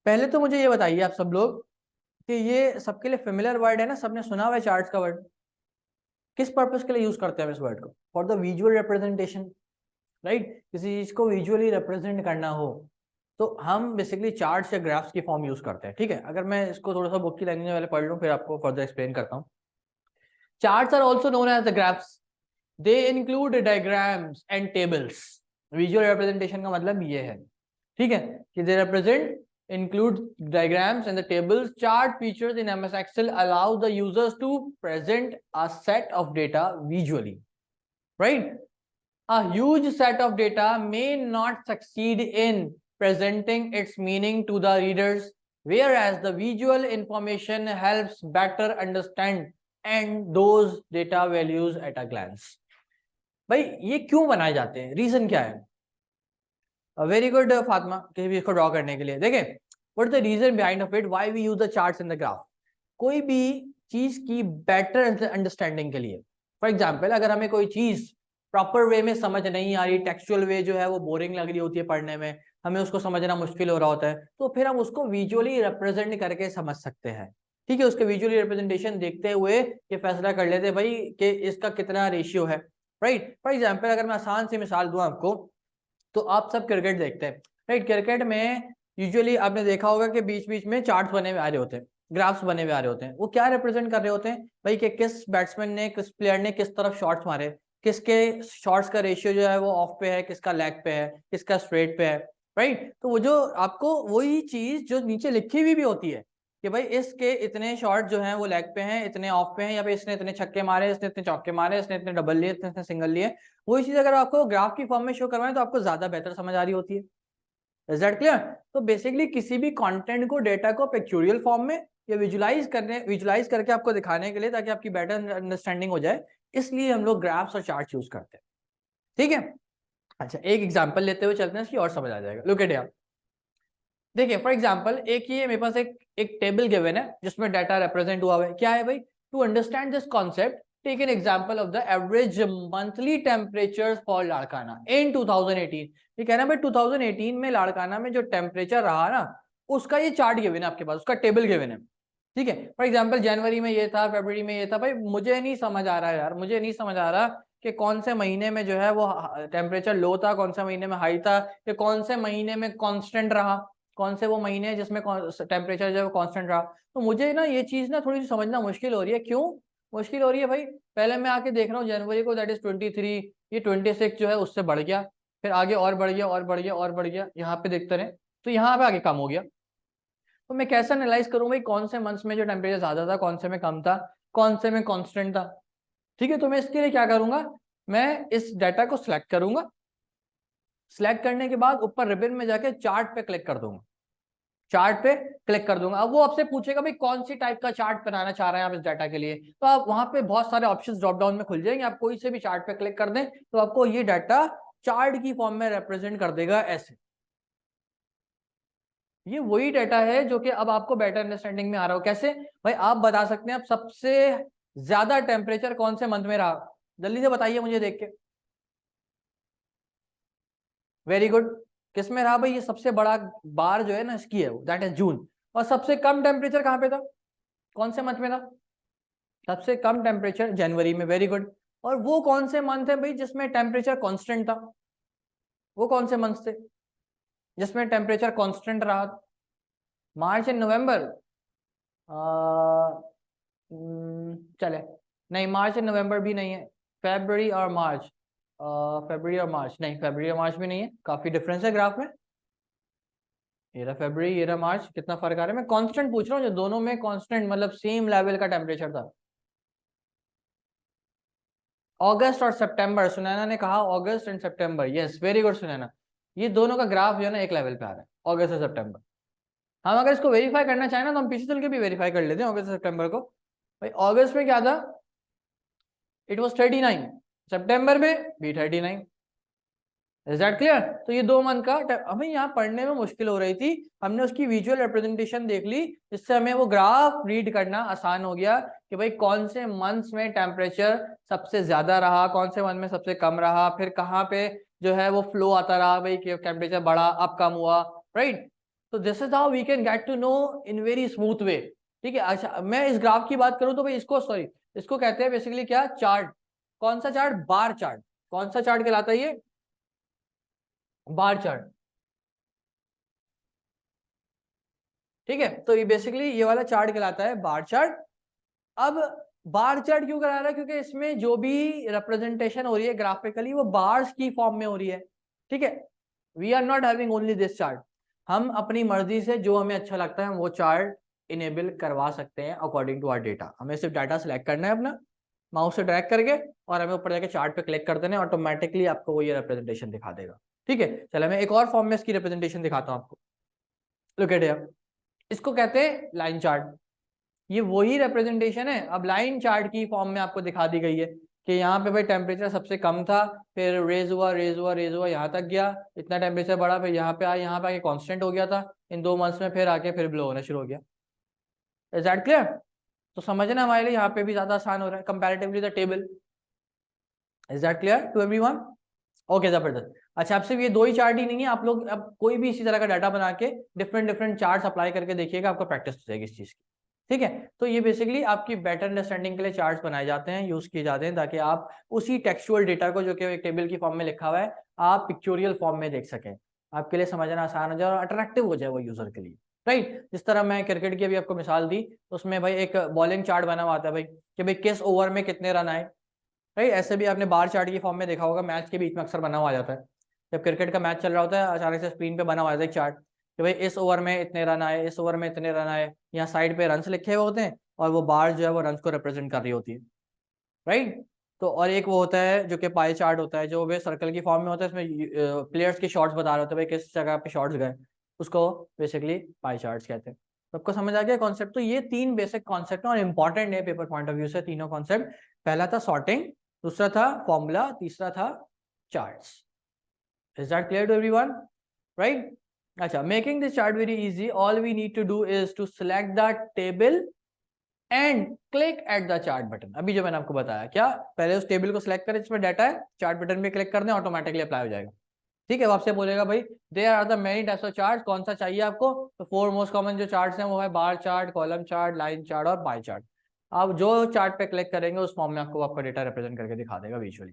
पहले तो मुझे ये बताइए आप सब लोग कि ये सबके लिए फेमिलियर वर्ड है ना, सबने सुना हुआ है चार्ट्स का वर्ड। किस पर्पस के लिए यूज करते हैं हम इस वर्ड को? For the visual representation, right. किसी चीज को विजुअली रिप्रेजेंट करना हो तो हम बेसिकली चार्ट्स या ग्राफ्स की फॉर्म यूज करते हैं। ठीक है, अगर मैं इसको थोड़ा सा बुक की लैंग्वेज में पहले पढ़ लूँ फिर आपको फर्दर एक्सप्लेन करता हूँ। Charts are also known as the graphs. They include diagrams and tables. Visual representation का मतलब ये है, ठीक है, कि they represent include diagrams and the tables. Chart features in MS Excel allow the users to present a set of data visually, right? A huge set of data may not succeed in presenting its meaning to the readers, whereas the visual information helps better understand and those data values at a glance. भाई ये क्यों बनाए जाते हैं, reason क्या है? Very good Fatima, किसी भी इसको ड्रॉ करने के लिए देखें, what is the reason behind of it, why we use the charts in the graph. कोई भी चीज की बेटर अंडरस्टैंडिंग के लिए, फॉर एग्जांपल अगर हमें कोई चीज प्रॉपर वे में समझ नहीं आ रही, टेक्सचुअल वे जो है वो बोरिंग लग रही होती है पढ़ने में, हमें उसको समझना मुश्किल हो रहा होता है, तो फिर हम उसको विजुअली रिप्रेजेंट करके समझ सकते हैं। ठीक है, उसके विजुअली रिप्रेजेंटेशन देखते हुए ये फैसला कर लेते हैं भाई कि इसका कितना रेशियो है, राइट। फॉर एग्जाम्पल अगर मैं आसान सी मिसाल दूं आपको, तो आप सब क्रिकेट देखते हैं, राइट। क्रिकेट में यूजुअली आपने देखा होगा कि बीच बीच में चार्ट्स बने हुए आ रहे होते हैं, ग्राफ्स बने हुए आ रहे होते हैं। वो क्या रिप्रेजेंट कर रहे होते हैं भाई कि किस बैट्समैन ने, किस प्लेयर ने किस तरफ शॉट्स मारे, किसके शॉट्स का रेशियो जो है वो ऑफ पे है, किसका लेग पे है, किसका स्ट्रेट पे है, राइट। तो वो जो आपको वही चीज जो नीचे लिखी हुई भी होती है कि भाई इसके इतने शॉट जो हैं वो लेग पे हैं, इतने ऑफ पे हैं, या फिर इसने इतने छक्के मारे, इसने इतने चौके मारे, इसने इतने डबल लिए, इसने सिंगल लिए, वही चीज अगर आपको ग्राफ की फॉर्म में शो करवाएं तो आपको ज्यादा बेहतर समझ आ रही होती है। Is that clear? तो बेसिकली किसी भी कंटेंट को, डेटा को पिक्चोरियल फॉर्म में या विजुलाइज करके आपको दिखाने के लिए, ताकि आपकी बेटर अंडरस्टैंडिंग हो जाए, इसलिए हम लोग ग्राफ्स और चार्ट यूज करते हैं। ठीक है, अच्छा एक एग्जांपल लेते हुए चलते हैं, इसकी और समझ आ जाएगा। लुक एट यार, देखिए फॉर एग्जांपल एक ये मेरे पास एक टेबल गिवन है जिसमें डाटा रिप्रेजेंट हुआ है। क्या है भाई? To understand this concept, take an example of the average monthly temperature for Larkana in 2018। ये कहना है भाई 2018 में लाड़काना में जो टेम्परेचर रहा ना, उसका ये चार्ट गिवन है आपके पास, उसका टेबल गिवन है। ठीक है, फॉर एग्जाम्पल जनवरी में ये था, फरवरी में ये था। भाई मुझे नहीं समझ आ रहा है यार, मुझे नहीं समझ आ रहा कि कौन से महीने में जो है वो टेम्परेचर लो था, कौन से महीने में हाई था, कि कौन से महीने में कांस्टेंट रहा, कौन से वो महीने हैं जिसमें टेम्परेचर जो है कांस्टेंट रहा। तो मुझे ना ये चीज ना थोड़ी सी समझना मुश्किल हो रही है। क्यों मुश्किल हो रही है भाई? पहले मैं आके देख रहा हूँ जनवरी को, दैट इज 23, ये 26 जो है उससे बढ़ गया, फिर आगे और बढ़ गया और बढ़ गया और बढ़ गया, यहाँ पे देखते रहे तो यहाँ पे आगे कम हो गया। तो मैं कैसे एनालाइज करूँ भाई कौन से मंथ्स में जो टेम्परेचर ज्यादा था, कौन से में कम था, कौन से में कांस्टेंट था? ठीक है, तो मैं इसके लिए क्या करूंगा, मैं इस डाटा को सिलेक्ट करूंगा। सिलेक्ट करने के बाद ऊपर रिबन में जाके चार्ट पे क्लिक कर दूंगा, चार्ट पे क्लिक कर दूंगा। अब वो आपसे पूछेगा भाई कौन सी टाइप का चार्ट बनाना चाह रहे हैं आप इस डाटा के लिए, तो आप वहां पे बहुत सारे ऑप्शंस ड्रॉप डाउन में खुल जाएंगे, आप कोई से भी चार्ट पे क्लिक कर दें तो आपको ये डाटा चार्ट की फॉर्म में रिप्रेजेंट कर देगा ऐसे। ये वही डाटा है जो कि अब आपको बेटर अंडरस्टैंडिंग में आ रहा हो। कैसे भाई? आप बता सकते हैं आप सबसे ज्यादा टेम्परेचर कौन से मंथ में रहा, जल्दी से बताइए मुझे देख के। वेरी गुड, किस में रहा भाई? ये सबसे बड़ा बार जो है ना इसकी है वो, दैट इज जून। और सबसे कम टेम्परेचर कहाँ पे था, कौन से मंथ में था? सबसे कम टेम्परेचर जनवरी में। Very good. और वो कौन से मंथ है भाई जिसमें टेम्परेचर कांस्टेंट था? वो कौन से मंथ थे जिसमें टेम्परेचर कांस्टेंट रहा? मार्च एंड नवंबर। चले, नहीं मार्च एंड नवंबर भी नहीं है, फेब्रुवरी और मार्च। फेब्रुवरी और मार्च नहीं, फेब्रुवरी और मार्च भी नहीं है, काफी डिफरेंस है ग्राफ में। ये रहा फेब्रुवरी, ये रहा मार्च, कितना फर्क आ रहा है? मैं कांस्टेंट पूछ रहा हूँ जो दोनों में कांस्टेंट मतलब सेम लेवल का टेम्परेचर था। अगस्त और सितंबर, सुनैना ने कहा अगस्त एंड सितंबर, यस वेरी गुड सुनैना। ये दोनों का ग्राफ जो है ना एक लेवल पे आ रहा है, अगस्त और सितंबर। हम अगर इसको वेरीफाई करना चाहें ना तो हम पीछे चल के भी वेरीफाई कर लेते हैं अगस्त और सितंबर को। भाई अगस्त में क्या था? इट वॉज 39, सितंबर में भी 39। Is that clear? तो ये 2 मंथ का हमें यहाँ पढ़ने में मुश्किल हो रही थी, हमने उसकी विजुअल रिप्रेजेंटेशन देख ली, इससे हमें वो ग्राफ रीड करना आसान हो गया कि भाई कौन से मंथ्स में टेम्परेचर सबसे ज्यादा रहा, कौन से मंथ में सबसे कम रहा, फिर कहाँ पे जो है वो फ्लो आता रहा भाई कि टेम्परेचर बढ़ा अब कम हुआ, राइट। तो this is how we can get to know in very smooth way. ठीक है, अच्छा मैं इस ग्राफ की बात करूं तो भाई इसको सॉरी इसको कहते हैं बेसिकली क्या, चार्ट। कौन सा चार्ट? Bar chart. कौन सा चार्ट कहलाता है ये? Bar chart. ठीक है, तो ये बेसिकली ये वाला चार्ट कहलाता है बार चार्ट। अब बार चार्ट क्यों करा रहा है? क्योंकि इसमें जो भी रिप्रेजेंटेशन हो रही है ग्राफिकली वो बार्स की फॉर्म में हो रही है। ठीक है, we are not having only this chart. हम अपनी मर्जी से जो हमें अच्छा लगता है हम वो चार्ट इनेबल करवा सकते हैं अकॉर्डिंग टू आवर डेटा। हमें सिर्फ डाटा सिलेक्ट करना है अपना माउस से ड्रैग करके, और हमें ऊपर जाके चार्ट पे क्लिक कर देना है, ऑटोमेटिकली आपको वो ये रिप्रेजेंटेशन दिखा देगा। ठीक है, चलो मैं एक और फॉर्म में इसकी रिप्रेजेंटेशन दिखाता हूँ आपको। लुक एट हियर, इसको कहते हैं लाइन चार्ट। ये वही रिप्रेजेंटेशन है, अब लाइन चार्ट की फॉर्म में आपको दिखा दी गई है कि यहाँ पे भाई टेम्परेचर सबसे कम था, फिर रेज हुआ रेज हुआ रेज हुआ यहाँ तक गया, इतना टेम्परेचर बढ़ा, फिर यहाँ पे आया, यहाँ पे आके कांस्टेंट हो गया था, इन 2 मंथ्स में फिर आके फिर ब्लो होना शुरू हो गया। Is that clear? तो समझना हमारे लिए यहाँ पे भी ज्यादा आसान हो रहा है comparatively the table. Is that clear to everyone? Okay, जबरदस्त। अच्छा, अब सिर्फ ये 2 ही चार्ट ही नहीं है, आप लोग अब कोई भी इसी तरह का डाटा बना के डिफरेंट डिफरेंट चार्ट्स अप्लाई करके देखिएगा, आपको प्रैक्टिस हो जाएगी इस चीज की। ठीक है, तो ये बेसिकली आपकी बेटर अंडरस्टैंडिंग के लिए चार्ट्स बनाए जाते हैं, यूज किए जाते हैं, ताकि आप उसी टेक्सचुअल डेटा को जो कि एक टेबल की फॉर्म में लिखा हुआ है आप पिक्चोरियल फॉर्म में देख सकें, आपके लिए समझना आसान हो जाए और अट्रैक्टिव हो जाए वो यूजर के लिए। राइट, जिस तरह मैं क्रिकेट की अभी आपको मिसाल दी, उसमें भाई एक बॉलिंग चार्ट बना हुआ था भाई कि भाई किस ओवर में कितने रन आए। राइट, ऐसे भी आपने बार चार्ट की फॉर्म में देखा होगा, मैच के बीच में अक्सर बना हुआ आ जाता है। जब क्रिकेट का मैच चल रहा होता है अचानक से स्क्रीन पे बना हुआ है एक चार्ट कि भाई इस ओवर में इतने रन आए, इस ओवर में इतने रन आए, यहाँ साइड पे रन्स लिखे हुए होते हैं और वो बार जो है वो रन्स को रिप्रेजेंट कर रही होती है। राइट, तो और एक वो होता है जो कि पाई चार्ट होता है, जो वे सर्कल की फॉर्म में होता है, इसमें प्लेयर्स की शॉट्स बता रहे होते हैं भाई किस जगह पे शॉट्स गए, उसको बेसिकली पाई चार्ट्स कहते हैं। सबको समझ आ गया कॉन्सेप्ट? तो ये 3 बेसिक कॉन्सेप्ट और इंपॉर्टेंट है पेपर पॉइंट ऑफ व्यू से तीनों कॉन्सेप्ट। पहला था सॉर्टिंग, दूसरा था फॉर्मूला, तीसरा था charts. Is that clear to everyone? Right, अच्छा, making this chart very easy, all we need to do is to select the table and click at the chart button. अभी जो मैंने आपको बताया, क्या पहले उस टेबल को सिलेक्ट करें जिसमें डाटा है, चार्ट बटन पे क्लिक कर दें, ऑटोमेटिकली अप्लाई हो जाएगा। ठीक है, वो आपसे बोलेगा भाई there are the many types of chart, कौन सा चाहिए आपको? तो 4 मोस्ट कॉमन जो चार्ट्स हैं वो है bar chart, column chart, line chart और पाई चार्ट। आप जो चार्ट पे क्लिक करेंगे उस फॉर्म में आपको आपका डेटा रिप्रेजेंट करके दिखा देगा विजुअली।